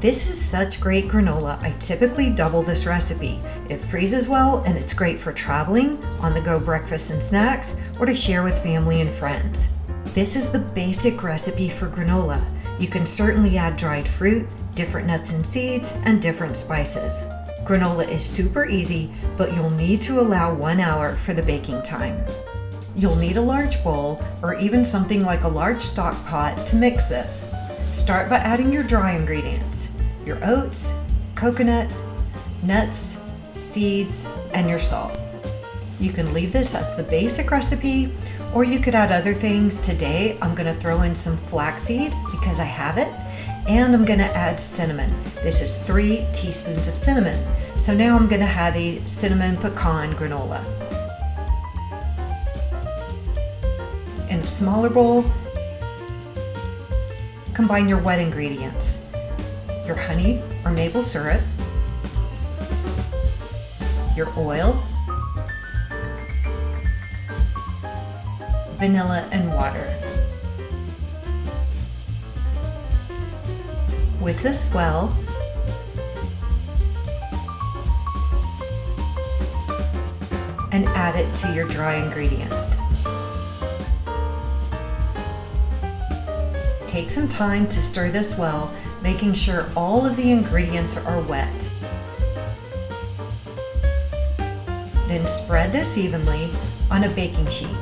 This is such great granola. I typically double this recipe. It freezes well and it's great for traveling, on-the-go breakfast and snacks, or to share with family and friends. This is the basic recipe for granola. You can certainly add dried fruit, different nuts and seeds, and different spices. Granola is super easy, but you'll need to allow 1 hour for the baking time. You'll need a large bowl or even something like a large stock pot to mix this. Start by adding your dry ingredients, your oats, coconut, nuts, seeds, and your salt. You can leave this as the basic recipe, or you could add other things. Today, I'm going to throw in some flaxseed because I have it, and I'm going to add cinnamon. This is 3 teaspoons of cinnamon. So now I'm going to have a cinnamon pecan granola. In a smaller bowl, combine your wet ingredients, your honey or maple syrup, your oil, vanilla, and water. Whisk this well, and add it to your dry ingredients. Take some time to stir this well, making sure all of the ingredients are wet. Then spread this evenly on a baking sheet.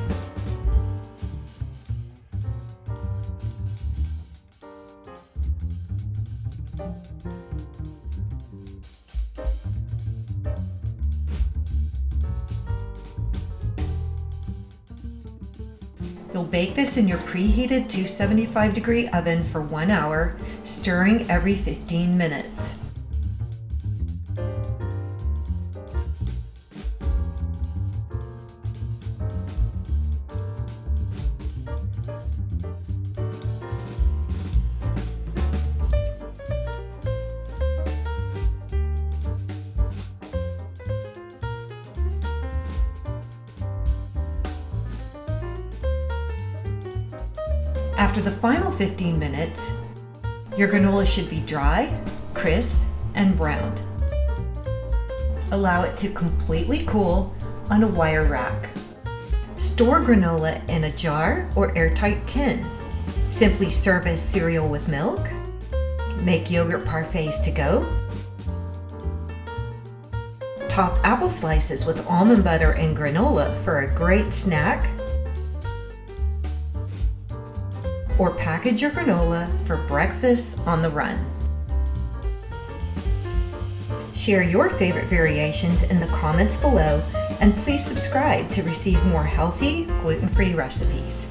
You'll bake this in your preheated 275-degree oven for 1 hour, stirring every 15 minutes. After the final 15 minutes, your granola should be dry, crisp, and browned. Allow it to completely cool on a wire rack. Store granola in a jar or airtight tin. Simply serve as cereal with milk. Make yogurt parfaits to go. Top apple slices with almond butter and granola for a great snack. Or package your granola for breakfast on the run. Share your favorite variations in the comments below, and please subscribe to receive more healthy, gluten-free recipes.